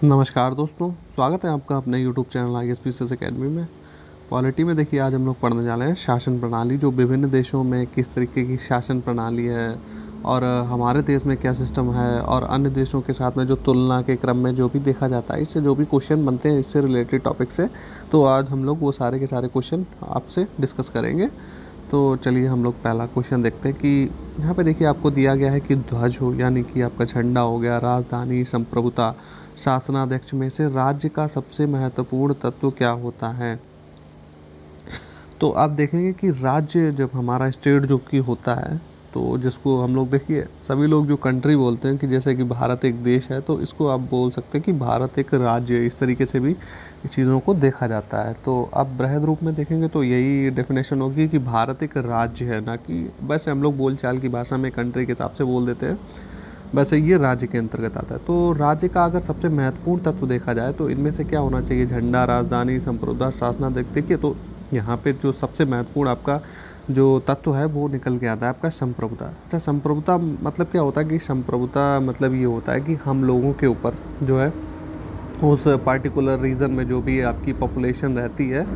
नमस्कार दोस्तों, स्वागत है आपका अपने यूट्यूब चैनल ISPCS अकेडमी में। पॉलिटी में देखिए आज हम लोग पढ़ने जा रहे हैं शासन प्रणाली, जो विभिन्न देशों में किस तरीके की शासन प्रणाली है और हमारे देश में क्या सिस्टम है और अन्य देशों के साथ में जो तुलना के क्रम में जो भी देखा जाता है, इससे जो भी क्वेश्चन बनते हैं इससे रिलेटेड टॉपिक से, तो आज हम लोग वो सारे के सारे क्वेश्चन आपसे डिस्कस करेंगे। तो चलिए हम लोग पहला क्वेश्चन देखते हैं कि यहाँ पे देखिए आपको दिया गया है कि ध्वज हो, यानी कि आपका झंडा हो गया, राजधानी, संप्रभुता, शासनाध्यक्ष में से राज्य का सबसे महत्वपूर्ण तत्व क्या होता है। तो आप देखेंगे कि राज्य जब हमारा स्टेट जो कि होता है, तो जिसको हम लोग देखिए सभी लोग जो कंट्री बोलते हैं कि जैसे कि भारत एक देश है, तो इसको आप बोल सकते हैं कि भारत एक राज्य है। इस तरीके से भी चीज़ों को देखा जाता है। तो आप बृहद रूप में देखेंगे तो यही डेफिनेशन होगी कि भारत एक राज्य है, ना कि बस हम लोग बोलचाल की भाषा में कंट्री के हिसाब से बोल देते हैं, वैसे ये राज्य के अंतर्गत आता है। तो राज्य का अगर सबसे महत्वपूर्ण तत्व देखा जाए तो इनमें से क्या होना चाहिए, झंडा, राजधानी, संप्रभुता, शासनाध्यक्ष। देखिए तो यहाँ पे जो सबसे महत्वपूर्ण आपका जो तत्व है वो निकल के आता है आपका संप्रभुता। अच्छा, संप्रभुता मतलब क्या होता है कि संप्रभुता मतलब ये होता है कि हम लोगों के ऊपर जो है उस पार्टिकुलर रीजन में जो भी आपकी पॉपुलेशन रहती है,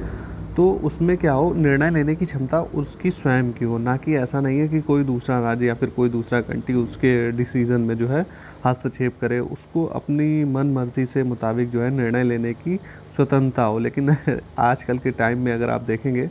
तो उसमें क्या हो, निर्णय लेने की क्षमता उसकी स्वयं की हो, ना कि ऐसा नहीं है कि कोई दूसरा राज्य या फिर कोई दूसरा कंट्री उसके डिसीजन में जो है हस्तक्षेप करे। उसको अपनी मन मर्जी से मुताबिक जो है निर्णय लेने की स्वतंत्रता हो। लेकिन आजकल के टाइम में अगर आप देखेंगे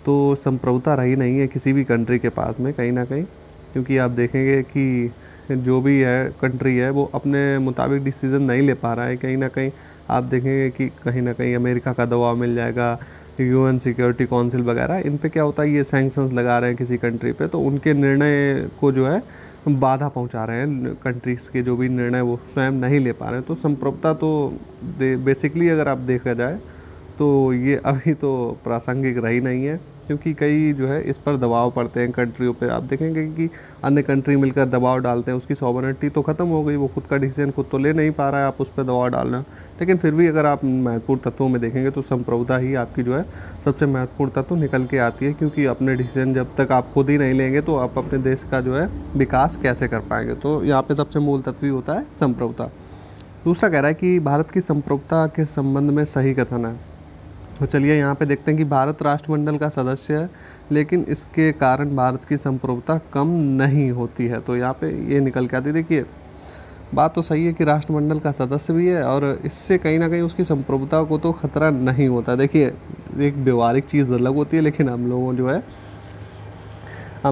तो संप्रभुता रही नहीं है किसी भी कंट्री के पास में, कहीं ना कहीं। क्योंकि आप देखेंगे कि जो भी है कंट्री है वो अपने मुताबिक डिसीज़न नहीं ले पा रहा है। कहीं ना कहीं आप देखेंगे कि कहीं ना कहीं अमेरिका का दबाव मिल जाएगा, UN सिक्योरिटी काउंसिल वगैरह, इन पे क्या होता है, ये सैंक्शंस लगा रहे हैं किसी कंट्री पे, तो उनके निर्णय को जो है बाधा पहुंचा रहे हैं। कंट्रीज़ के जो भी निर्णय वो स्वयं नहीं ले पा रहे हैं। तो संप्रभुता तो बेसिकली अगर आप देखा जाए तो ये अभी तो प्रासंगिक रही नहीं है, क्योंकि कई जो है इस पर दबाव पड़ते हैं कंट्रियों पे। आप देखेंगे कि अन्य कंट्री मिलकर दबाव डालते हैं, उसकी सॉवरेनिटी तो ख़त्म हो गई, वो खुद का डिसीजन खुद तो ले नहीं पा रहा है, आप उस पर दबाव डाल रहे हैं। लेकिन फिर भी अगर आप महत्वपूर्ण तत्वों में देखेंगे तो संप्रभुता ही आपकी जो है सबसे महत्वपूर्ण तत्व निकल के आती है। क्योंकि अपने डिसीजन जब तक आप खुद ही नहीं लेंगे तो आप अपने देश का जो है विकास कैसे कर पाएंगे। तो यहाँ पर सबसे मूल तत्व ही होता है संप्रभुता। दूसरा कह रहा है कि भारत की संप्रभुता के संबंध में सही कथन है। तो चलिए यहाँ पे देखते हैं कि भारत राष्ट्रमंडल का सदस्य है, लेकिन इसके कारण भारत की संप्रभुता कम नहीं होती है। तो यहाँ पे ये निकल के आती, देखिए बात तो सही है कि राष्ट्रमंडल का सदस्य भी है और इससे कहीं ना कहीं उसकी संप्रभुता को तो खतरा नहीं होता। देखिए एक व्यवहारिक चीज़ अलग होती है, लेकिन हम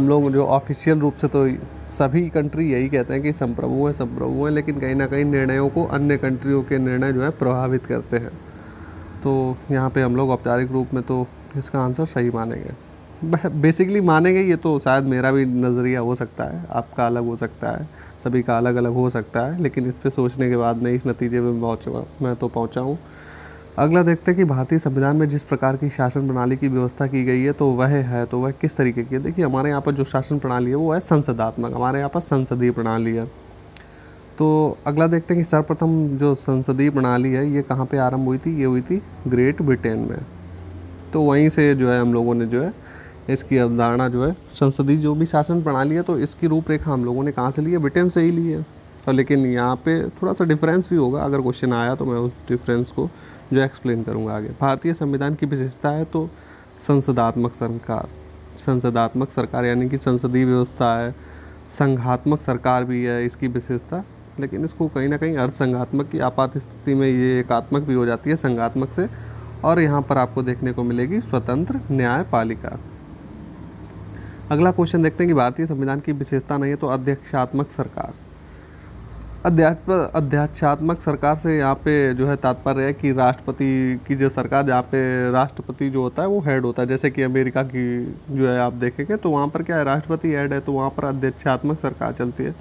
लोग जो ऑफिशियल रूप से तो सभी कंट्री यही कहते हैं कि संप्रभु हैं, लेकिन कहीं ना कहीं निर्णयों को अन्य कंट्रियों के निर्णय जो है प्रभावित करते हैं। तो यहाँ पे हम लोग औपचारिक रूप में तो इसका आंसर सही मानेंगे, बेसिकली मानेंगे। ये तो शायद मेरा भी नज़रिया हो सकता है, आपका अलग हो सकता है, सभी का अलग अलग हो सकता है, लेकिन इस पे सोचने के बाद मैं इस नतीजे में पहुँचा हूँ। अगला देखते हैं कि भारतीय संविधान में जिस प्रकार की शासन प्रणाली की व्यवस्था की गई है तो वह किस तरीके की है। देखिए हमारे यहाँ पर जो शासन प्रणाली है वो है संसदात्मक, हमारे यहाँ पर संसदीय प्रणाली है। तो अगला देखते हैं कि सर्वप्रथम जो संसदीय प्रणाली है ये कहाँ पे आरंभ हुई थी, ये हुई थी ग्रेट ब्रिटेन में। तो वहीं से जो है हम लोगों ने जो है इसकी अवधारणा जो है संसदीय जो भी शासन प्रणाली है, तो इसकी रूपरेखा हम लोगों ने कहाँ से ली है, ब्रिटेन से ही ली है। और लेकिन यहाँ पे थोड़ा सा डिफरेंस भी होगा, अगर क्वेश्चन आया तो मैं उस डिफरेंस को जो एक्सप्लेन करूँगा आगे। भारतीय संविधान की विशेषता है तो संसदात्मक सरकार यानी कि संसदीय व्यवस्था है। संघात्मक सरकार भी है इसकी विशेषता, लेकिन इसको कहीं ना कहीं अर्धसंघात्मक की आपात स्थिति में ये एकात्मक भी हो जाती है संघात्मक से। और यहाँ पर आपको देखने को मिलेगी स्वतंत्र न्यायपालिका। अगला क्वेश्चन देखते हैं कि भारतीय संविधान की विशेषता नहीं है तो अध्यक्षात्मक सरकार। अध्यक्षात्मक सरकार से यहाँ पे जो है तात्पर्य है कि राष्ट्रपति की जो सरकार, जहाँ पे राष्ट्रपति जो होता है वो हेड होता है। जैसे कि अमेरिका की जो है आप देखेंगे तो वहाँ पर क्या है, राष्ट्रपति हेड है, तो वहाँ पर अध्यक्षात्मक सरकार चलती है,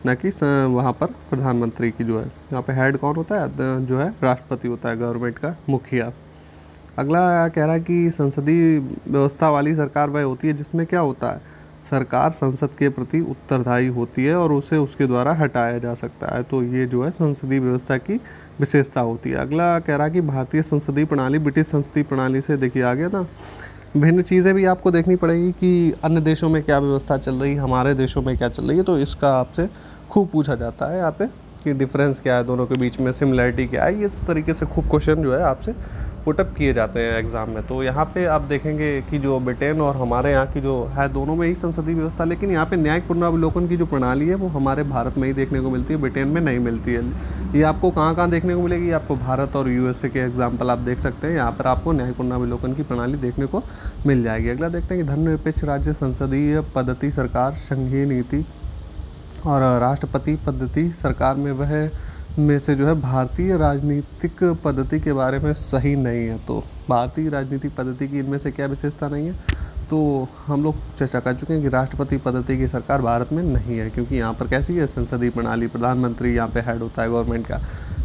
ना कि वहाँ पर प्रधानमंत्री की जो है। यहाँ पे हेड कौन होता है, जो है राष्ट्रपति होता है, गवर्नमेंट का मुखिया। अगला कह रहा है कि संसदीय व्यवस्था वाली सरकार वह होती है जिसमें क्या होता है, सरकार संसद के प्रति उत्तरदायी होती है और उसे उसके द्वारा हटाया जा सकता है। तो ये जो है संसदीय व्यवस्था की विशेषता होती है। अगला कह रहा है कि भारतीय संसदीय प्रणाली ब्रिटिश संसदीय प्रणाली से, देखिए आगे ना भिन्न चीज़ें भी आपको देखनी पड़ेगी कि अन्य देशों में क्या व्यवस्था चल रही है, हमारे देशों में क्या चल रही है। तो इसका आपसे खूब पूछा जाता है यहाँ पे। कि डिफरेंस क्या है दोनों के बीच में, सिमिलरिटी क्या है, इस तरीके से खूब क्वेश्चन जो है आपसे पुटअप किए जाते हैं एग्ज़ाम में। तो यहाँ पे आप देखेंगे कि जो ब्रिटेन और हमारे यहाँ की जो है, दोनों में ही संसदीय व्यवस्था, लेकिन यहाँ पे न्यायिक पुनरावलोकन की जो प्रणाली है वो हमारे भारत में ही देखने को मिलती है, ब्रिटेन में नहीं मिलती है। ये आपको कहाँ कहाँ देखने को मिलेगी, आपको भारत और यूएसए के एग्जाम्पल आप देख सकते हैं, यहाँ पर आपको न्यायिक पुनरावलोकन की प्रणाली देखने को मिल जाएगी। अगला देखते हैं कि धर्मनिरपेक्ष राज्य संसदीय पद्धति सरकार, संघीय नीति और राष्ट्रपति पद्धति सरकार में से जो है भारतीय राजनीतिक पद्धति के बारे में सही नहीं है। तो भारतीय राजनीतिक पद्धति की इनमें से क्या विशेषता नहीं है, तो हम लोग चर्चा कर चुके हैं कि राष्ट्रपति पद्धति की सरकार भारत में नहीं है, क्योंकि यहाँ पर कैसी है संसदीय प्रणाली, प्रधानमंत्री यहाँ पे हेड होता है गवर्नमेंट का।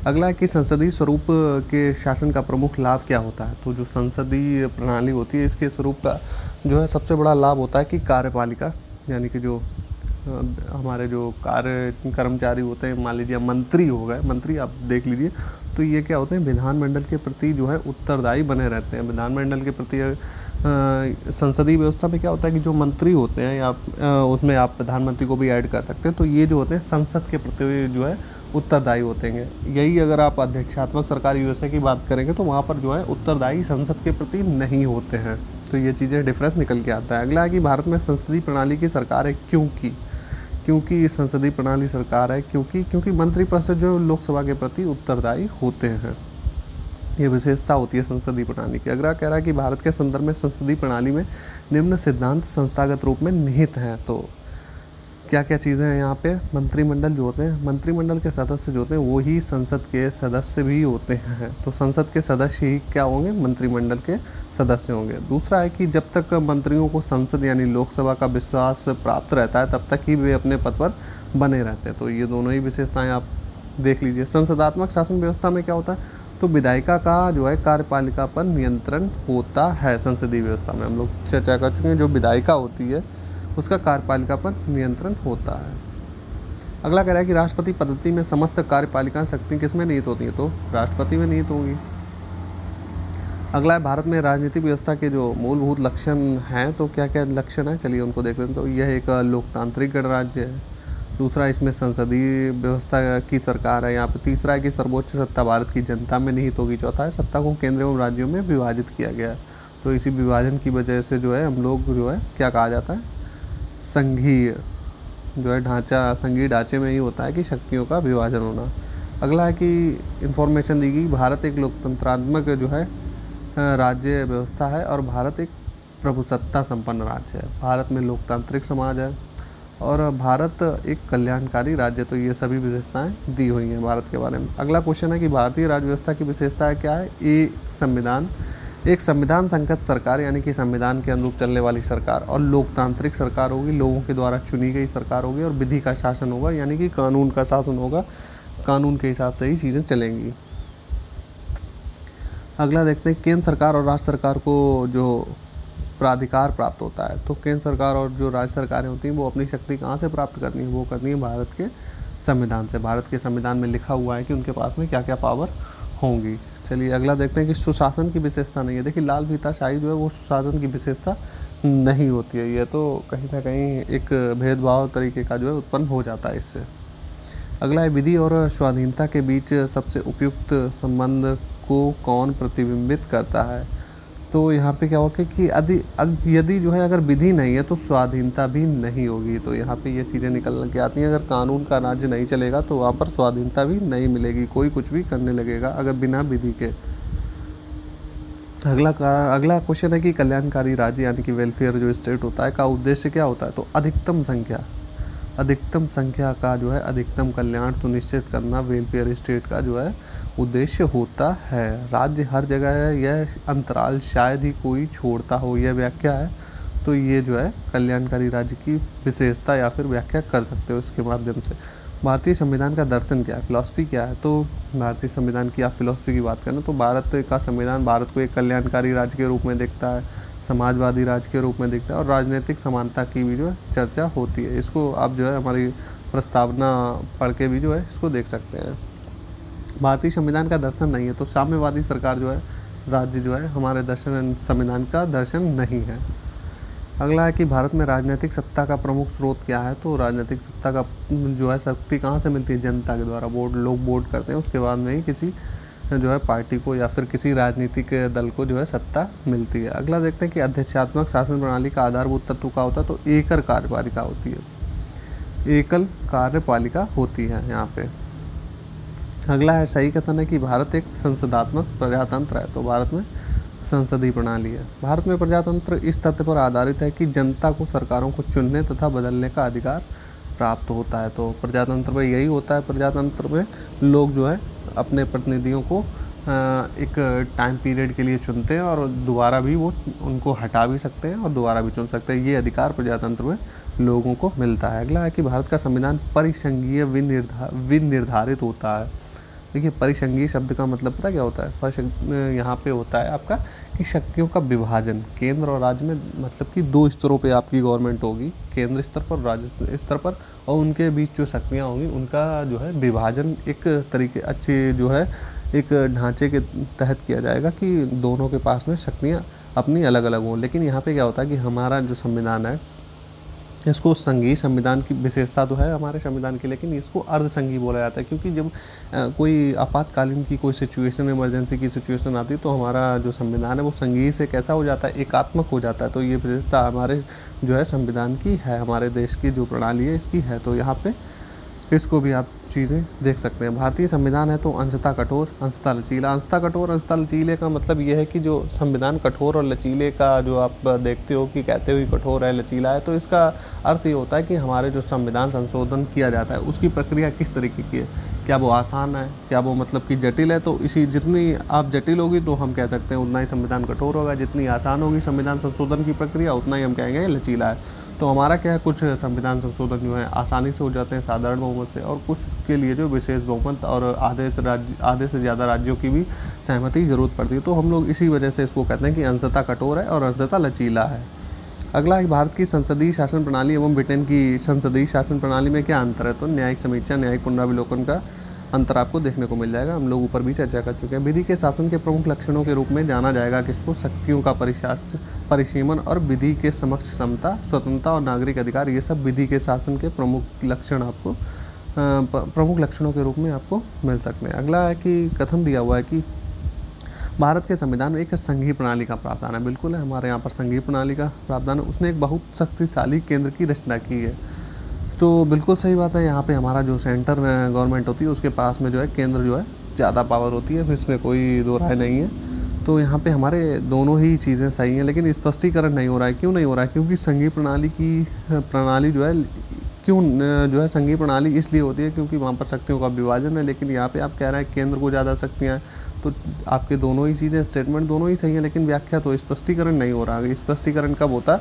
अगला है कि संसदीय स्वरूप के शासन का प्रमुख लाभ क्या होता है। तो जो संसदीय प्रणाली होती है, इसके स्वरूप का जो है सबसे बड़ा लाभ होता है कि कार्यपालिका, यानी कि जो हमारे जो कार्य कर्मचारी होते हैं, मान लीजिए मंत्री हो गए, मंत्री आप देख लीजिए, तो ये क्या होते हैं, विधानमंडल के प्रति जो है उत्तरदायी बने रहते हैं। विधानमंडल के प्रति संसदीय व्यवस्था में क्या होता है कि जो मंत्री होते हैं, या उसमें आप प्रधानमंत्री को भी ऐड कर सकते हैं, तो ये जो होते हैं संसद के प्रति जो है उत्तरदायी होते हैं। यही अगर आप अध्यक्षात्मक सरकार यूएसए की बात करेंगे तो वहाँ पर जो है उत्तरदायी संसद के प्रति नहीं होते हैं। तो ये चीज़ें डिफरेंस निकल के आता है। अगला है कि भारत में संसदीय प्रणाली की सरकार है क्योंकि संसदीय प्रणाली सरकार है क्योंकि मंत्रिपरिषद जो लोकसभा के प्रति उत्तरदायी होते हैं। ये विशेषता होती है संसदीय प्रणाली की। अगला कह रहा है कि भारत के संदर्भ में संसदीय प्रणाली में निम्न सिद्धांत संस्थागत रूप में निहित हैं। तो क्या क्या चीज़ें हैं यहाँ पे, मंत्रिमंडल जो होते हैं, मंत्रिमंडल के सदस्य जो होते हैं वो ही संसद के सदस्य भी होते हैं। तो संसद के सदस्य ही क्या होंगे, मंत्रिमंडल के सदस्य होंगे। दूसरा है कि जब तक मंत्रियों को संसद यानी लोकसभा का विश्वास प्राप्त रहता है तब तक ही वे अपने पद पर बने रहते हैं। तो ये दोनों ही विशेषताएँ आप देख लीजिए। संसदात्मक शासन व्यवस्था में क्या होता है, तो विधायिका का जो है कार्यपालिका पर नियंत्रण होता है। संसदीय व्यवस्था में हम लोग चर्चा कर चुके हैं, जो विधायिका होती है उसका कार्यपालिका पर नियंत्रण होता है। अगला कह रहा है कि राष्ट्रपति पद्धति में समस्त कार्यपालिका शक्ति किस में निहित होती है, तो राष्ट्रपति में निहित होंगी। अगला है भारत में राजनीतिक व्यवस्था के जो मूलभूत लक्षण हैं, तो क्या क्या लक्षण हैं, चलिए उनको देखते हैं। तो यह एक लोकतांत्रिक गणराज्य है। दूसरा, इसमें संसदीय व्यवस्था की सरकार है। यहाँ पर तीसरा है कि सर्वोच्च सत्ता भारत की जनता में निहित होगी। चौथा है सत्ता को केंद्र एवं राज्यों में विभाजित किया गया है। तो इसी विभाजन की वजह से जो है हम लोग जो है क्या कहा जाता है, संघीय जो है ढांचा, संघीय ढांचे में ही होता है कि शक्तियों का विभाजन होना। अगला है कि इन्फॉर्मेशन दी गई, भारत एक लोकतंत्रात्मक जो है राज्य व्यवस्था है और भारत एक प्रभुसत्ता संपन्न राज्य है। भारत में लोकतांत्रिक समाज है और भारत एक कल्याणकारी राज्य। तो ये सभी विशेषताएं दी हुई हैं भारत के बारे में। अगला क्वेश्चन है कि भारतीय राज्य व्यवस्था की विशेषताएं क्या है। एक संविधान संगत सरकार, यानी कि संविधान के अनुरूप चलने वाली सरकार, और लोकतांत्रिक सरकार होगी, लोगों के द्वारा चुनी गई सरकार होगी, और विधि का शासन होगा, यानी कि कानून का शासन होगा, कानून के हिसाब से ही चीज़ें चलेंगी। अगला देखते हैं केंद्र सरकार और राज्य सरकार को जो प्राधिकार प्राप्त होता है। तो केंद्र सरकार और जो राज्य सरकारें होती हैं वो अपनी शक्ति कहाँ से प्राप्त करनी है, वो करनी है भारत के संविधान से। भारत के संविधान में लिखा हुआ है कि उनके पास में क्या क्या पावर होंगी। चलिए अगला देखते हैं कि सुशासन की विशेषता नहीं है। देखिए लाल फीताशाही जो है वो सुशासन की विशेषता नहीं होती है। ये तो कहीं ना कहीं एक भेदभाव तरीके का जो है उत्पन्न हो जाता है इससे। अगला है विधि और स्वाधीनता के बीच सबसे उपयुक्त संबंध को कौन प्रतिबिंबित करता है। तो यहाँ पे क्या होगा कि यदि जो है अगर विधि नहीं है तो स्वाधीनता भी नहीं होगी। तो यहाँ पे ये चीज़ें निकल के आती हैं। अगर कानून का राज्य नहीं चलेगा तो वहाँ पर स्वाधीनता भी नहीं मिलेगी, कोई कुछ भी करने लगेगा अगर बिना विधि के। अगला क्वेश्चन है कि कल्याणकारी राज्य यानी कि वेलफेयर जो स्टेट होता है का उद्देश्य क्या होता है। तो अधिकतम संख्या का जो है अधिकतम कल्याण सुनिश्चित करना वेलफेयर स्टेट का जो है उद्देश्य होता है। राज्य हर जगह है, यह अंतराल शायद ही कोई छोड़ता हो, यह व्याख्या है। तो ये जो है कल्याणकारी राज्य की विशेषता या फिर व्याख्या कर सकते हो इसके माध्यम से। भारतीय संविधान का दर्शन क्या है, फिलॉसफी क्या है। तो भारतीय संविधान की आप फिलॉसफी की बात करें तो भारत का संविधान भारत को एक कल्याणकारी राज्य के रूप में देखता है, समाजवादी राज्य के रूप में देखता है, और राजनीतिक समानता की भी जो है चर्चा होती है। इसको आप जो है हमारी प्रस्तावना पढ़ के भी जो है इसको देख सकते हैं। भारतीय संविधान का दर्शन नहीं है तो साम्यवादी सरकार जो है राज्य जो है हमारे संविधान का दर्शन नहीं है। अगला है कि भारत में राजनीतिक सत्ता का प्रमुख स्रोत क्या है। तो राजनीतिक सत्ता का जो है शक्ति कहाँ से मिलती है, जनता के द्वारा वोट, लोग वोट करते हैं, उसके बाद में ही किसी जो है पार्टी को या फिर किसी राजनीतिक दल को जो है सत्ता मिलती है। अगला देखते हैं कि अध्यक्षात्मक शासन प्रणाली का आधारभूत तत्व क्या होता है। तो एकल कार्यपालिका होती है, एकल कार्यपालिका होती है यहाँ पे। अगला है सही कथन है कि भारत एक संसदात्मक प्रजातंत्र है। तो भारत में संसदीय प्रणाली है। भारत में प्रजातंत्र इस तथ्य पर आधारित है कि जनता को सरकारों को चुनने तथा बदलने का अधिकार प्राप्त होता है। तो प्रजातंत्र में यही होता है, प्रजातंत्र में लोग जो है अपने प्रतिनिधियों को एक टाइम पीरियड के लिए चुनते हैं और दोबारा भी वो उनको हटा भी सकते हैं और दोबारा भी चुन सकते हैं। ये अधिकार प्रजातंत्र में लोगों को मिलता है। अगला है कि भारत का संविधान परिसंघीय विनिर्धारित होता है। देखिए परिसंघीय शब्द का मतलब पता क्या होता है। यहाँ पे होता है आपका कि शक्तियों का विभाजन केंद्र और राज्य में, मतलब कि 2 स्तरों पे आपकी गवर्नमेंट होगी, केंद्र स्तर पर, राज्य स्तर पर, और उनके बीच जो शक्तियाँ होंगी उनका जो है विभाजन एक तरीके अच्छे जो है एक ढांचे के तहत किया जाएगा कि दोनों के पास में शक्तियाँ अपनी अलग अलग हों। लेकिन यहाँ पे क्या होता है कि हमारा जो संविधान है इसको संघीय संविधान की विशेषता तो है हमारे संविधान की, लेकिन इसको अर्धसंघीय बोला जाता है क्योंकि जब कोई आपातकालीन की कोई सिचुएशन, इमरजेंसी की सिचुएशन आती है तो हमारा जो संविधान है वो संघीय से कैसा हो जाता है, एकात्मक हो जाता है। तो ये विशेषता हमारे जो है संविधान की है, हमारे देश की जो प्रणाली है इसकी है। तो यहाँ पे इसको भी आप चीज़ें देख सकते हैं। भारतीय संविधान है तो अंशतः कठोर, अंशतः लचीला। अंशतः कठोर, अंशतः लचीले का मतलब ये है कि जो संविधान कठोर और लचीले का जो आप देखते हो कि कहते हो कि कठोर है, लचीला है, तो इसका अर्थ ये होता है कि हमारे जो संविधान संशोधन किया जाता है उसकी प्रक्रिया किस तरीके की है, क्या वो आसान है, क्या वो मतलब कि जटिल है। तो इसी जितनी आप जटिल होगी तो हम कह सकते हैं उतना ही संविधान कठोर होगा, जितनी आसान होगी संविधान संशोधन की प्रक्रिया उतना ही हम कहेंगे लचीला है। तो हमारा क्या है, कुछ संविधान संशोधन जो है आसानी से हो जाते हैं साधारण बहुमत से, और कुछ के लिए जो विशेष बहुमत और आधे से ज़्यादा राज्यों की भी सहमति ज़रूरत पड़ती है। तो हम लोग इसी वजह से इसको कहते हैं कि अंशतः कठोर है और अंशतः लचीला है। अगला है भारत की संसदीय शासन प्रणाली एवं ब्रिटेन की संसदीय शासन प्रणाली में क्या अंतर है। तो न्यायिक समीक्षा, न्यायिक पुनरावलोकन का अंतर आपको देखने को मिल जाएगा। हम लोग ऊपर भी चर्चा कर चुके हैं। विधि के शासन के प्रमुख लक्षणों के रूप में जाना जाएगा किसको, शक्तियों का परिसीमन और विधि के समक्ष समता, स्वतंत्रता और नागरिक अधिकार, ये सब विधि के शासन के प्रमुख लक्षण आपको प्रमुख लक्षणों के रूप में आपको मिल सकते हैं। अगला है कि कथन दिया हुआ है कि भारत के संविधान में एक संघीय प्रणाली का प्रावधान है। बिल्कुल है, हमारे यहाँ पर संघीय प्रणाली का प्रावधान है। उसने एक बहुत शक्तिशाली केंद्र की रचना की है। तो बिल्कुल सही बात है। यहाँ पे हमारा जो सेंटर गवर्नमेंट होती है उसके पास में जो है केंद्र जो है ज़्यादा पावर होती है, फिर इसमें कोई दो राय नहीं है। तो यहाँ पे हमारे दोनों ही चीज़ें सही हैं, लेकिन स्पष्टीकरण नहीं हो रहा है। क्यों नहीं हो रहा है? क्योंकि संघीय प्रणाली जो है जो है संघीय प्रणाली इसलिए होती है क्योंकि वहाँ पर शक्तियों का विभाजन है। लेकिन यहाँ पे आप कह रहे हैं केंद्र को ज़्यादा शक्तियाँ हैं, तो आपके दोनों ही चीज़ें, स्टेटमेंट दोनों ही सही है, लेकिन व्याख्या तो स्पष्टीकरण नहीं हो रहा है। स्पष्टीकरण कब होता है?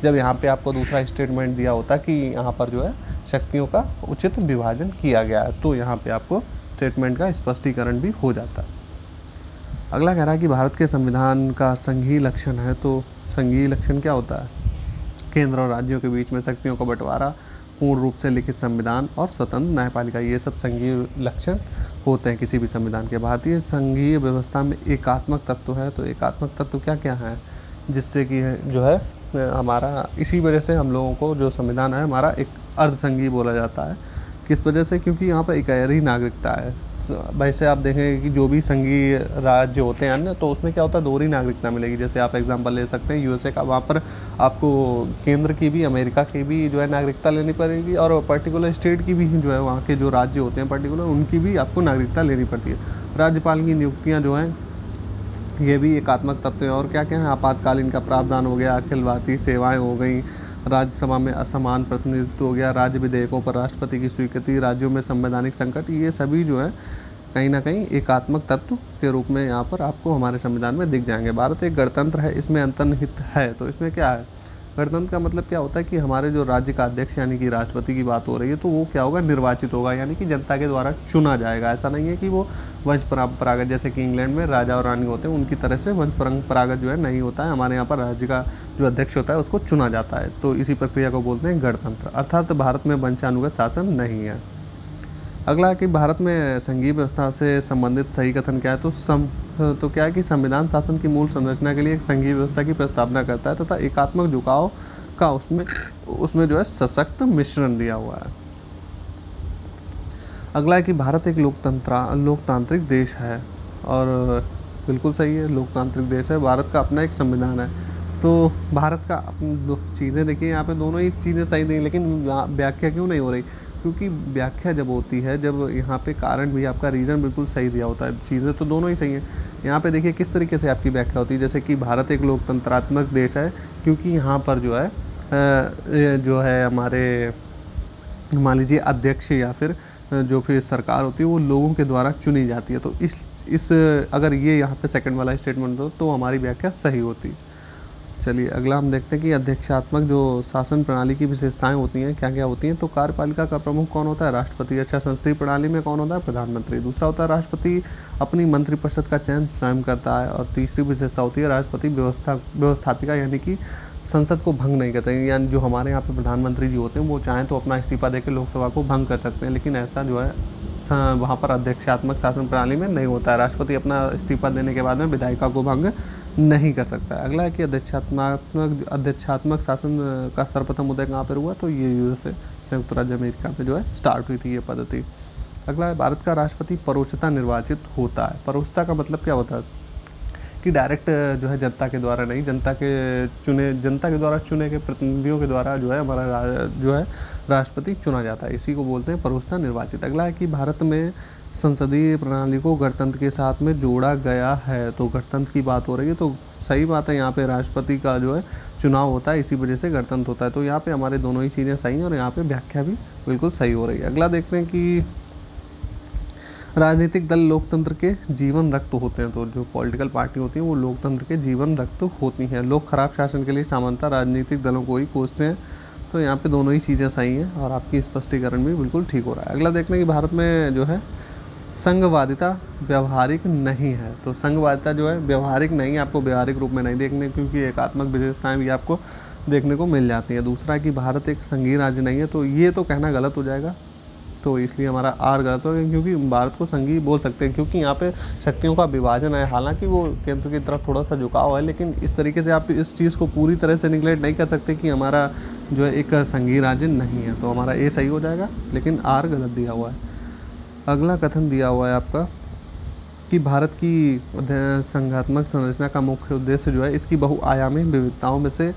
जब यहाँ पे आपको दूसरा स्टेटमेंट दिया होता कि यहाँ पर जो है शक्तियों का उचित विभाजन किया गया है, तो यहाँ पे आपको स्टेटमेंट का स्पष्टीकरण भी हो जाता है। अगला कह रहा है कि भारत के संविधान का संघीय लक्षण है। तो संघीय लक्षण क्या होता है? केंद्र और राज्यों के बीच में शक्तियों का बंटवारा, पूर्ण रूप से लिखित संविधान और स्वतंत्र न्यायपालिका, ये सब संघीय लक्षण होते हैं किसी भी संविधान के। भारतीय संघीय व्यवस्था में एकात्मक तत्व है। तो एकात्मक तत्व क्या क्या है, जिससे कि जो है हमारा, इसी वजह से हम लोगों को जो संविधान है हमारा एक अर्धसंघीय बोला जाता है। किस वजह से? क्योंकि यहाँ पर इकहरी नागरिकता है। वैसे आप देखेंगे कि जो भी संघीय राज्य होते हैं अन्य, तो उसमें क्या होता है, दोहरी नागरिकता मिलेगी। जैसे आप एग्जांपल ले सकते हैं यूएसए का, वहाँ पर आपको केंद्र की भी, अमेरिका की भी जो है नागरिकता लेनी पड़ेगी, और पर्टिकुलर स्टेट की भी जो है, वहाँ के जो राज्य होते हैं पर्टिकुलर, उनकी भी आपको नागरिकता लेनी पड़ती है। राज्यपाल की नियुक्तियाँ जो हैं ये भी एकात्मक तत्व है। और क्या क्या है? आपातकालीन का प्रावधान हो गया, अखिल भारतीय सेवाएं हो गई, राज्यसभा में असमान प्रतिनिधित्व हो गया, राज्य विधेयकों पर राष्ट्रपति की स्वीकृति, राज्यों में संवैधानिक संकट, ये सभी जो है कहीं ना कहीं एकात्मक तत्व के रूप में यहाँ पर आपको हमारे संविधान में दिख जाएंगे। भारत एक गणतंत्र है, इसमें अंतर्निहित है। तो इसमें क्या है? गणतंत्र का मतलब क्या होता है कि हमारे जो राज्य का अध्यक्ष यानी कि राष्ट्रपति की बात हो रही है, तो वो क्या होगा, निर्वाचित होगा, यानी कि जनता के द्वारा चुना जाएगा। ऐसा नहीं है कि वो वंश परंपरागत, जैसे कि इंग्लैंड में राजा और रानी होते हैं उनकी तरह से वंश परंपरागत जो है नहीं होता है। हमारे यहाँ पर राज्य का जो अध्यक्ष होता है उसको चुना जाता है। तो इसी प्रक्रिया को बोलते हैं गणतंत्र, अर्थात भारत में वंशानुगत शासन नहीं है। अगला है कि भारत में संघीय व्यवस्था से संबंधित सही कथन क्या है, तो क्या है कि संविधान शासन की मूल संरचना के लिए एक संघीय व्यवस्था की प्रस्तावना करता है तथा एकात्मक झुकाव का उसमें जो है सशक्त मिश्रण दिया हुआ है। अगला है कि भारत एक लोकतांत्रिक देश है, और बिल्कुल सही है, लोकतांत्रिक देश है। भारत का अपना एक संविधान है। तो भारत का दो चीज़ें देखिए, यहाँ पे दोनों ही चीज़ें सही नहीं, लेकिन व्याख्या क्यों नहीं हो रही? क्योंकि व्याख्या जब होती है, जब यहाँ पे कारण भी आपका रीज़न बिल्कुल सही दिया होता है, चीज़ें तो दोनों ही सही हैं। यहाँ पे देखिए किस तरीके से आपकी व्याख्या होती है, जैसे कि भारत एक लोकतंत्रात्मक देश है क्योंकि यहाँ पर जो है हमारे मान लीजिए अध्यक्ष या फिर जो फिर सरकार होती है वो लोगों के द्वारा चुनी जाती है। तो इस अगर ये यहाँ पे सेकंड वाला स्टेटमेंट हो तो हमारी व्याख्या सही होती। चलिए अगला हम देखते हैं कि अध्यक्षात्मक जो शासन प्रणाली की विशेषताएं होती हैं क्या क्या होती हैं। तो कार्यपालिका का प्रमुख कौन होता है? राष्ट्रपति। अच्छा, संसदीय प्रणाली में कौन होता है? प्रधानमंत्री। दूसरा होता है राष्ट्रपति अपनी मंत्रिपरिषद का चयन स्वयं करता है। और तीसरी विशेषता होती है राष्ट्रपति व्यवस्थापिका, यानी कि संसद को भंग नहीं करते हैं। यानी जो हमारे यहाँ पे प्रधानमंत्री जी होते हैं वो चाहें तो अपना इस्तीफा देकर लोकसभा को भंग कर सकते हैं, लेकिन ऐसा जो है वहाँ पर अध्यक्षात्मक शासन प्रणाली में नहीं होता है। राष्ट्रपति अपना इस्तीफा देने के बाद में विधायिका को भंग नहीं कर सकता है। अगला है कि अध्यक्षात्मक शासन का सर्वप्रथम उदय कहाँ पर हुआ? तो ये यूएसए, संयुक्त राज्य अमेरिका में जो है स्टार्ट हुई थी ये पद्धति। अगला है भारत का राष्ट्रपति परोक्षता निर्वाचित होता है। परोक्षता का मतलब क्या होता है? कि डायरेक्ट जो है जनता के द्वारा नहीं, जनता के द्वारा चुने गए प्रतिनिधियों के द्वारा जो है हमारा जो है राष्ट्रपति चुना जाता है। इसी को बोलते हैं परोक्षता निर्वाचित। अगला है कि भारत में संसदीय प्रणाली को गणतंत्र के साथ में जोड़ा गया है। तो गणतंत्र की बात हो रही है, तो सही बात है, यहाँ पे राष्ट्रपति का जो है चुनाव होता है, इसी वजह से गणतंत्र होता है। तो यहाँ पे हमारे दोनों ही चीज़ें सही हैं और यहाँ पे व्याख्या भी बिल्कुल सही हो रही है। अगला देखते हैं कि राजनीतिक दल लोकतंत्र के जीवन रक्त होते हैं। तो जो पॉलिटिकल पार्टी होती हैं वो लोकतंत्र के जीवन रक्त होती हैं। लोग खराब शासन के लिए सामान्यतः राजनीतिक दलों को ही कोसते हैं। तो यहाँ पे दोनों ही चीज़ें सही हैं और आपकी स्पष्टीकरण भी बिल्कुल ठीक हो रहा है। अगला देखते हैं कि भारत में जो है संघवादिता व्यवहारिक नहीं है। तो संघवादिता जो है व्यवहारिक नहीं है, आपको व्यवहारिक रूप में नहीं देखने, क्योंकि एकात्मक विशेषताएं भी आपको देखने को मिल जाती हैं। दूसरा कि भारत एक संघीय राज्य नहीं है, तो ये तो कहना गलत हो जाएगा, तो इसलिए हमारा आर गलत हो गया, क्योंकि भारत को संघीय बोल सकते हैं क्योंकि यहाँ पे शक्तियों का विभाजन है। हालांकि वो केंद्र की तरफ थोड़ा सा झुकाव है, लेकिन इस तरीके से आप इस चीज़ को पूरी तरह से निगलेक्ट नहीं कर सकते कि हमारा जो है एक संघीय राज्य नहीं है। तो हमारा ए सही हो जाएगा, लेकिन आर गलत दिया हुआ है। अगला कथन दिया हुआ है आपका कि भारत की संघात्मक संरचना का मुख्य उद्देश्य जो है इसकी बहुआयामी विविधताओं में से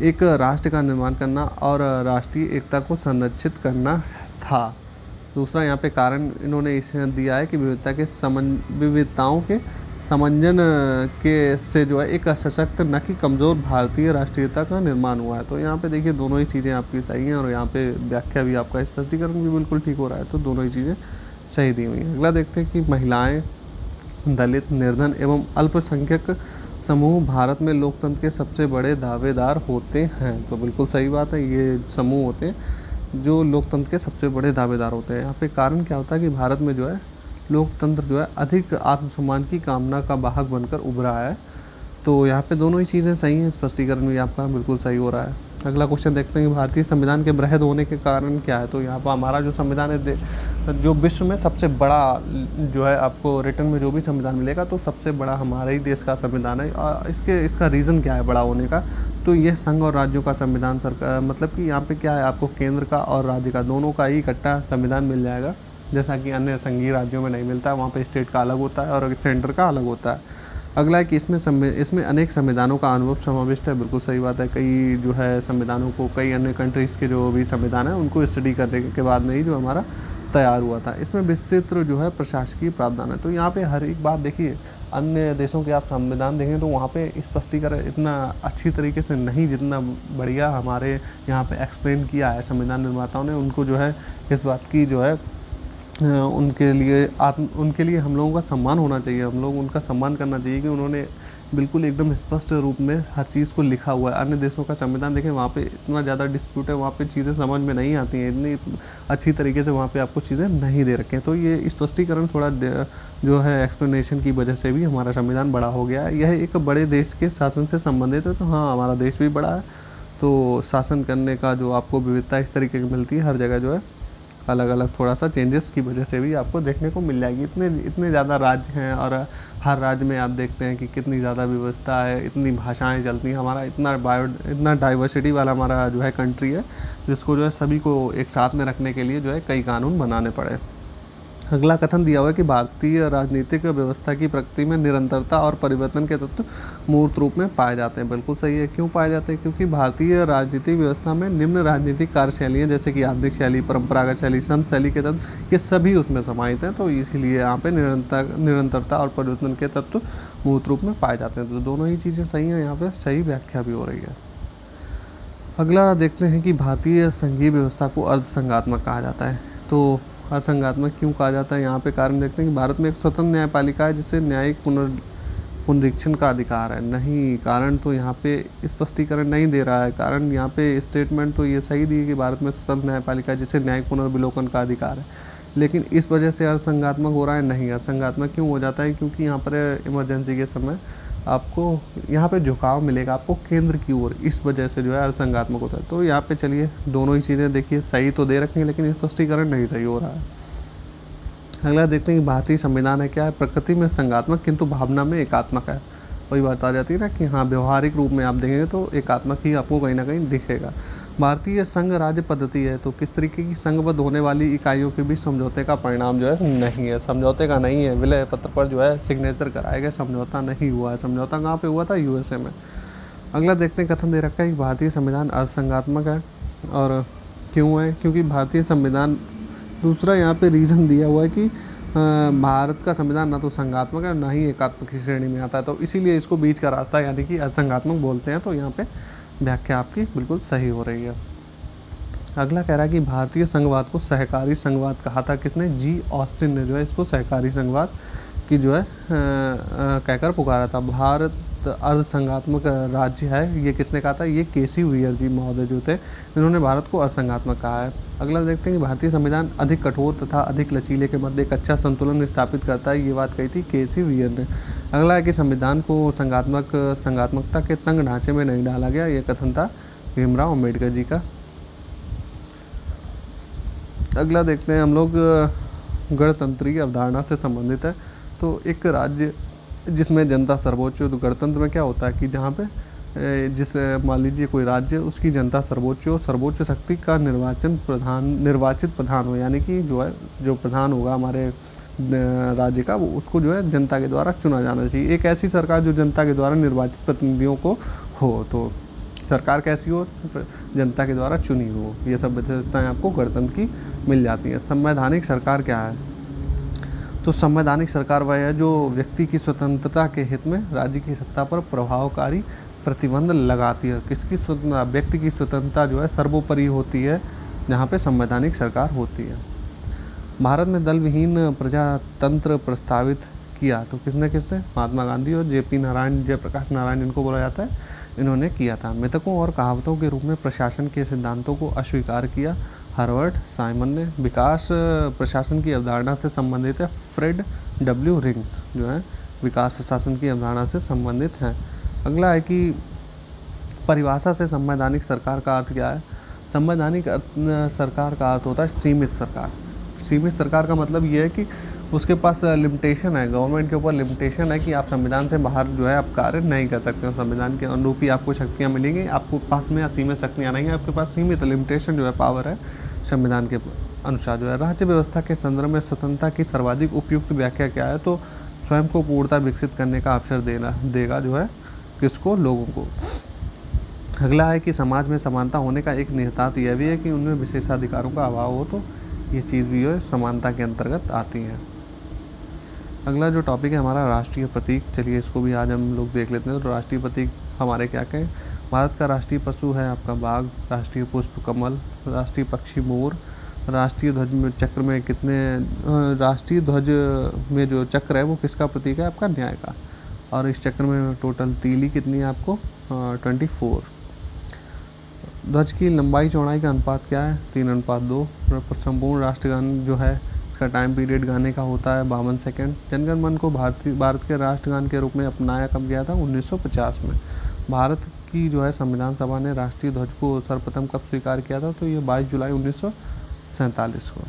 एक राष्ट्र का निर्माण करना और राष्ट्रीय एकता को संरक्षित करना था। दूसरा यहाँ पे कारण इन्होंने इसे दिया है कि विविधताओं के समंजन के से जो है एक सशक्त न कि कमज़ोर भारतीय राष्ट्रीयता का निर्माण हुआ है। तो यहाँ पे देखिए दोनों ही चीज़ें आपकी सही हैं और यहाँ पे व्याख्या भी आपका स्पष्टीकरण भी बिल्कुल ठीक हो रहा है। तो दोनों ही चीज़ें सही दी हुई हैं। अगला देखते हैं कि महिलाएं, दलित, निर्धन एवं अल्पसंख्यक समूह भारत में लोकतंत्र के सबसे बड़े दावेदार होते हैं। तो बिल्कुल सही बात है, ये समूह होते हैं जो लोकतंत्र के सबसे बड़े दावेदार होते हैं। यहाँ पे कारण क्या होता है कि भारत में जो है लोकतंत्र जो है अधिक आत्मसम्मान की कामना का वाहक बनकर उभरा है। तो यहाँ पे दोनों ही चीज़ें सही हैं, स्पष्टीकरण भी आपका बिल्कुल सही हो रहा है। अगला क्वेश्चन देखते हैं कि भारतीय संविधान के वृहद होने के कारण क्या है। तो यहाँ पर हमारा जो संविधान है जो विश्व में सबसे बड़ा जो है आपको रिटर्न में जो भी संविधान मिलेगा तो सबसे बड़ा हमारे ही देश का संविधान है। इसका रीज़न क्या है बड़ा होने का? तो ये संघ और राज्यों का संविधान सरकार, मतलब कि यहाँ पे क्या है आपको केंद्र का और राज्य का दोनों का ही इकट्ठा संविधान मिल जाएगा, जैसा कि अन्य संघीय राज्यों में नहीं मिलता है। वहाँ पे स्टेट का अलग होता है और सेंटर का अलग होता है। अगला है कि इसमें अनेक संविधानों का अनुभव समाविष्ट है। बिल्कुल सही बात है, कई जो है संविधानों को कई अन्य कंट्रीज़ के जो भी संविधान है उनको स्टडी करने के बाद में ही जो हमारा तैयार हुआ था। इसमें विस्तृत जो है प्रशासकीय प्रावधान है। तो यहाँ पे हर एक बात देखिए, अन्य देशों के आप संविधान देखें तो वहाँ पे स्पष्टीकरण इतना अच्छी तरीके से नहीं जितना बढ़िया हमारे यहाँ पे एक्सप्लेन किया है संविधान निर्माताओं ने। उनको जो है इस बात की जो है उनके लिए हम लोगों का सम्मान होना चाहिए, हम लोग उनका सम्मान करना चाहिए कि उन्होंने बिल्कुल एकदम स्पष्ट रूप में हर चीज़ को लिखा हुआ है। अन्य देशों का संविधान देखें, वहाँ पे इतना ज़्यादा डिस्प्यूट है, वहाँ पे चीज़ें समझ में नहीं आती हैं, इतनी अच्छी तरीके से वहाँ पे आपको चीज़ें नहीं दे रखे हैं। तो ये स्पष्टीकरण थोड़ा जो है एक्सप्लेनेशन की वजह से भी हमारा संविधान बड़ा हो गया है। यह एक बड़े देश के शासन से संबंधित है। तो हाँ, हमारा देश भी बड़ा है, तो शासन करने का जो आपको विविधता इस तरीके की मिलती है, हर जगह जो है अलग अलग थोड़ा सा चेंजेस की वजह से भी आपको देखने को मिल जाएगी। इतने ज़्यादा राज्य हैं और हर राज्य में आप देखते हैं कि कितनी ज़्यादा व्यवस्था है, इतनी भाषाएं चलती हैं, हमारा इतना डाइवर्सिटी वाला हमारा जो है कंट्री है, जिसको जो है सभी को एक साथ में रखने के लिए जो है कई कानून बनाने पड़े। अगला कथन दिया हुआ है कि भारतीय राजनीतिक व्यवस्था की प्रकृति में निरंतरता और परिवर्तन के तत्व मूर्त रूप में पाए जाते हैं। बिल्कुल सही है। क्यों पाए जाते हैं? क्योंकि भारतीय राजनीतिक व्यवस्था में निम्न राजनीतिक कार्यशैलियाँ जैसे कि आधुनिक शैली, परंपरागत शैली, संत शैली के तत्व ये सभी उसमें समाहित हैं। तो इसीलिए यहाँ पे निरंतरता और परिवर्तन के तत्व मूर्त रूप में पाए जाते हैं। तो दोनों ही चीज़ें सही हैं, यहाँ पर सही व्याख्या भी हो रही है। अगला देखते हैं कि भारतीय संघीय व्यवस्था को अर्धसंघात्मक कहा जाता है। तो अर्धसंघात्मक क्यों कहा जाता है? यहाँ पे कारण देखते हैं कि भारत में एक स्वतंत्र न्यायपालिका है जिससे न्यायिक पुनरीक्षण का अधिकार है। नहीं, कारण तो यहाँ पे स्पष्टीकरण नहीं दे रहा है। कारण यहाँ पे स्टेटमेंट तो ये सही दी है कि भारत में स्वतंत्र न्यायपालिका है जिससे न्यायिक पुनर्विलोकन का अधिकार है, लेकिन इस वजह से अर्धसंघात्मक हो रहा है। नहीं, अर्धसंघात्मक क्यों हो जाता है? क्योंकि यहाँ पर इमरजेंसी के समय आपको यहाँ पे झुकाव मिलेगा आपको केंद्र की ओर, इस वजह से जो है अर्धसंघात्मक होता है। तो यहाँ पे चलिए दोनों ही चीज़ें देखिए सही तो दे रखी हैं, लेकिन स्पष्टीकरण नहीं सही हो रहा है। अगला देखते हैं कि भारतीय संविधान है क्या है? प्रकृति में संघात्मक किंतु भावना में एकात्मक है। वही बात आ जाती है ना कि हाँ, व्यवहारिक रूप में आप देखेंगे तो एकात्मक ही आपको कहीं ना कहीं दिखेगा। भारतीय संघ राज्य पद्धति है, तो किस तरीके की संघबद्ध होने वाली इकाइयों के बीच समझौते का परिणाम जो है नहीं है, समझौते का नहीं है। विलय पत्र पर जो है सिग्नेचर कराया गया, समझौता नहीं हुआ है। समझौता कहाँ पे हुआ था? यूएसए में। अगला देखते हैं, कथन दे रखा है कि भारतीय संविधान अर्धसंघात्मक है। और क्यों है? क्योंकि भारतीय संविधान, दूसरा यहाँ पे रीज़न दिया हुआ है कि भारत का संविधान ना तो संघात्मक है ना ही एकात्मक की श्रेणी में आता है, तो इसीलिए इसको बीच का रास्ता यानी कि असंघात्मक बोलते हैं। तो यहाँ पे व्याख्या आपकी बिल्कुल सही हो रही है। अगला कह रहा है कि भारतीय संघवाद को सहकारी संघवाद कहा था किसने? जी ऑस्टिन ने जो है इसको सहकारी संघवाद की जो है कहकर पुकारा था। भारत अर्धसंघात्मक राज्य है, ये किसने कहा था? ये केसी वीर जी महोदय जो थे, इन्होंने भारत को अर्धसंघात्मक कहा है। अगला देखते हैं कि भारतीय संविधान अधिक कठोर तथा अधिक लचीले के मध्य एक अच्छा संतुलन स्थापित करता है, ये बात कही थी केसी वीर ने। अगला है कि संविधान को संघात्मकता के तंग ढांचे में नहीं डाला गया, ये कथन था भीमराव अम्बेडकर जी का। अगला देखते हैं हम लोग गणतंत्र की अवधारणा से संबंधित है। तो एक राज्य जिसमें जनता सर्वोच्च, तो गणतंत्र में क्या होता है कि जहाँ पे जिस मान लीजिए कोई राज्य, उसकी जनता सर्वोच्च हो, सर्वोच्च शक्ति का निर्वाचित प्रधान हो, यानी कि जो प्रधान होगा हमारे राज्य का, वो उसको जो है जनता के द्वारा चुना जाना चाहिए। एक ऐसी सरकार जो जनता के द्वारा निर्वाचित प्रतिनिधियों को हो, तो सरकार कैसी हो? जनता के द्वारा चुनी हो। ये सब विशेषताएं आपको गणतंत्र की मिल जाती हैं। संवैधानिक सरकार क्या है? तो संवैधानिक सरकार वह है जो व्यक्ति की स्वतंत्रता के हित में राज्य की सत्ता पर प्रभावकारी प्रतिबंध लगाती है। किसकी स्वतंत्रता? व्यक्ति की स्वतंत्रता जो है सर्वोपरि होती है, जहाँ पे संवैधानिक सरकार होती है। भारत में दल विहीन प्रजातंत्र प्रस्तावित किया, तो किसने? महात्मा गांधी और जयप्रकाश नारायण इनको बोला जाता है, इन्होंने किया था। मिथकों और कहावतों के रूप में प्रशासन के सिद्धांतों को अस्वीकार किया, हर्बर्ट साइमन ने। विकास प्रशासन की अवधारणा से संबंधित है, फ्रेड डब्ल्यू रिंग्स जो है विकास प्रशासन की अवधारणा से संबंधित हैं। अगला है कि परिभाषा से संवैधानिक सरकार का अर्थ क्या है? संवैधानिक सरकार का अर्थ होता है सीमित सरकार। सीमित सरकार का मतलब ये है कि उसके पास लिमिटेशन है, गवर्नमेंट के ऊपर लिमिटेशन है कि आप संविधान से बाहर जो है आप कार्य नहीं कर सकते हो। संविधान के अनुरूप ही आपको शक्तियाँ मिलेंगी, आपको पास में असीमित शक्तियाँ नहीं है, आपके पास सीमित लिमिटेशन जो है पावर है संविधान के अनुसार जो है। राज्य व्यवस्था के संदर्भ में स्वतंत्रता की सर्वाधिक उपयुक्त व्याख्या क्या है? तो स्वयं को पूर्णता विकसित करने का अवसर देगा जो है किसको? लोगों को। अगला है कि समाज में समानता होने का एक निहितार्थ यह भी है कि उनमें विशेषाधिकारों का अभाव हो, तो ये चीज़ भी है समानता के अंतर्गत आती है। अगला जो टॉपिक है हमारा राष्ट्रीय प्रतीक, चलिए इसको भी आज हम लोग देख लेते हैं। तो राष्ट्रीय प्रतीक हमारे क्या कहें? भारत का राष्ट्रीय पशु है आपका बाघ, राष्ट्रीय पुष्प कमल, राष्ट्रीय पक्षी मोर, राष्ट्रीय ध्वज में चक्र में राष्ट्रीय ध्वज में जो चक्र है वो किसका प्रतीक है? आपका न्याय का। और इस चक्र में टोटल तीली कितनी है आपको? 24। ध्वज की लंबाई चौड़ाई का अनुपात क्या है? 3:2। संपूर्ण राष्ट्रगान जो है इसका टाइम पीरियड गाने का होता है 52 सेकेंड। जनगण मन को भारत के राष्ट्रगान के रूप में अपनाया कब गया था? 1950 में। भारत की जो है संविधान सभा ने राष्ट्रीय ध्वज को सर्वप्रथम कब स्वीकार किया था? तो ये 22 जुलाई 1947 को।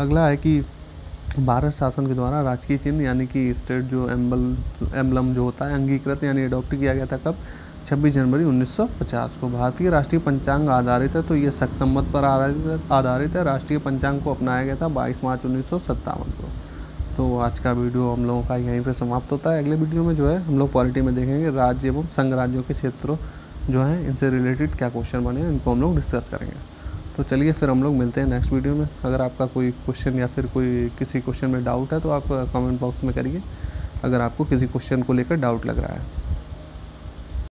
अगला है कि भारत शासन के द्वारा राजकीय चिन्ह यानी कि स्टेट जो एम्बलम जो होता है अंगीकृत यानी अडॉप्ट किया गया था कब? 26 जनवरी 1950 को। भारतीय राष्ट्रीय पंचांग आधारित है, तो ये सक्सम्मत पर आधारित है। राष्ट्रीय पंचांग को अपनाया गया था 22 मार्च 1957 को। तो आज का वीडियो हम लोगों का यहीं पे समाप्त होता है। अगले वीडियो में जो है हम लोग पॉलिटी में देखेंगे राज्य एवं संघ राज्यों के क्षेत्रों जो हैं इनसे रिलेटेड क्या क्वेश्चन बने हैं, इनको हम लोग डिस्कस करेंगे। तो चलिए फिर हम लोग मिलते हैं नेक्स्ट वीडियो में। अगर आपका कोई क्वेश्चन या फिर कोई किसी क्वेश्चन में डाउट है तो आप कमेंट बॉक्स में करिए, अगर आपको किसी क्वेश्चन को लेकर डाउट लग रहा है।